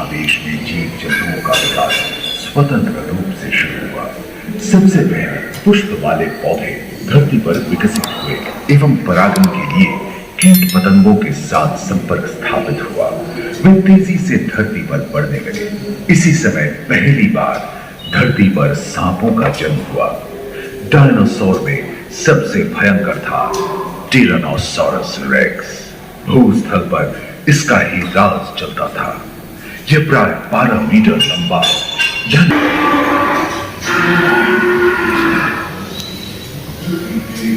महादेश में जीव जंतुओं का विकास स्वतंत्र रूप से शुरू हुआ। सबसे पहले पुष्प वाले पौधे धरती पर विकसित हुए एवं परागण के लिए कीट पतंगों के साथ संपर्क स्थापित हुआ। वे तेजी से धरती पर बढ़ने लगे। इसी समय पहली बार धरती पर सांपों का जन्म हुआ। डायनासोर में सबसे भयंकर था टिरानोसॉरस रेक्स। भूस्थल पर इसका ही राज चलता था। यह प्राय 12 मीटर लंबा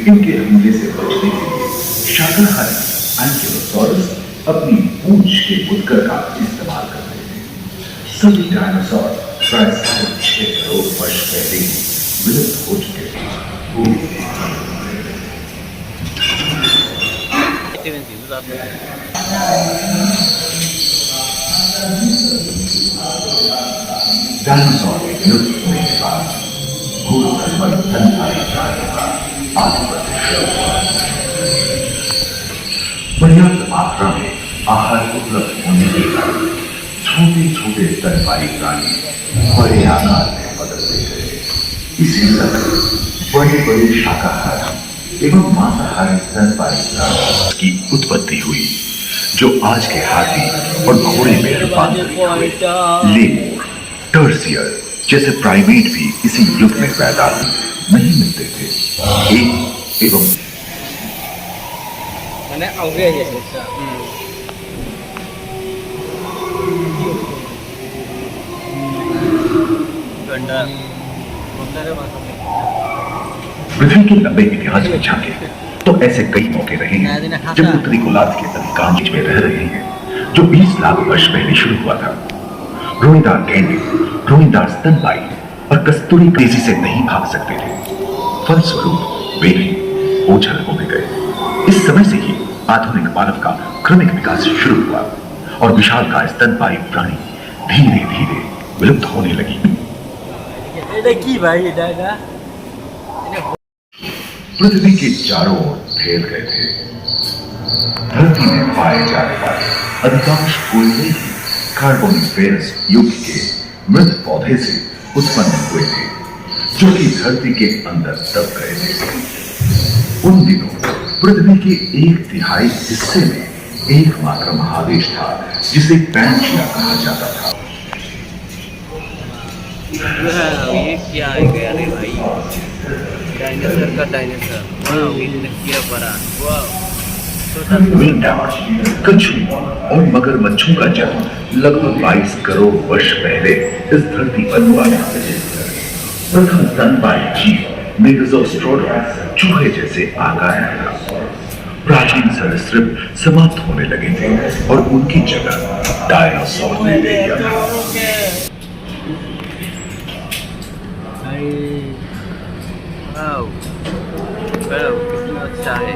इनके हमले से बचने के लिए शाकाहारी एंकिलोसॉरस अपनी पूंछ के मुद्गर का इस्तेमाल करते थे। सभी डायनासोर प्राय 6.5 करोड़ वर्ष पहले ही विलुप्त हो चुके थे। डायनासोर के विलुप्त होने के बाद भूतल पर स्तनधारी प्राणियों का आधिपत्य शुरू हुआ। पर्याप्त मात्रा में आहार उपलब्ध होने के कारण छोटे छोटे स्तनधारी प्राणी बड़े आकार में बदलते गए। इसी तरह बड़े बड़े शाकाहारी एवं मांसाहारी स्तनधारी प्राणियों की उत्पत्ति हुई, जो आज के हाथी और घोड़े में रूपांतरित हुए। लेमूर, टर्सियर जैसे प्राइमेट भी इसी युग में पैदा नहीं मिलते थे। एक एवं पृथ्वी के लंबे इतिहास में झांके तो ऐसे कई मौके रहे हैं जब उत्तरी गोलार्ध के अधिकांश में रह रहे हैं, जो 20 लाख वर्ष पहले शुरू हुआ था। रोईदार गैंडे, रोईदार स्तनपायी और कस्तूरी तेजी से नहीं भाग सकते थे। फलस्वरूप वे भी ओझल होते गए। इस समय से ही आधुनिक मानव का क्रमिक विकास शुरू हुआ और विशालकाय स्तनपायी प्राणी धीरे धीरे विलुप्त होने लगी। पृथ्वी के चारों ओर फैल गए थे। धरती में पाए जाने वाले अधिकांश कोयले ही कार्बोनिफेरस युग के मृत पौधे से उत्पन्न हुए थे, जो कि धरती के अंदर दब गए थे। उन दिनों पृथ्वी के 1/3 हिस्से में एकमात्र महादेश था जिसे पैंजिया कहा जाता था। ये क्या है? अरे भाई, डायनासोर का डायनासोर। वाह, क्या बड़ा। वाह, कछुओं और मगरमच्छों का जन्म लगभग 22 करोड़ वर्ष पहले इस धरती पर हुआ था। प्रथम स्तनपायी जीव मेगाज़ोस्ट्रोडोन चूहे जैसे आकार में था। प्राचीन सरीसृप समाप्त होने लगे थे और उनकी जगह डायनासोर ने ले लिया था। कितना अच्छा है।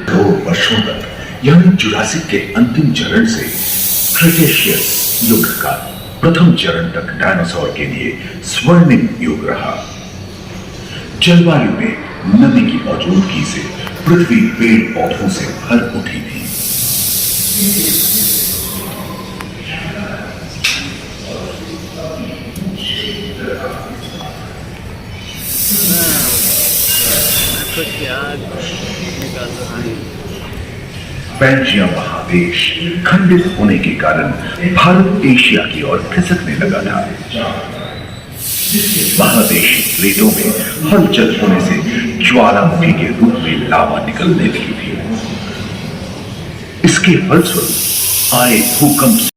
2 वर्षों तक यानी जुरासिक के अंतिम चरण से क्रेटेशियस युग का प्रथम चरण तक डायनासोर के लिए स्वर्णिम युग रहा। जलवायु में नमी की मौजूदगी से पृथ्वी पेड़ पौधों से भर उठी थी। पैंजिया महादेश खंडित होने के कारण भारत एशिया की ओर खिसकने लगा था। महादेशी प्लेटों में हलचल होने से ज्वालामुखी के रूप में लावा निकलने लगी थी। इसके फलस्वरूप आए भूकंप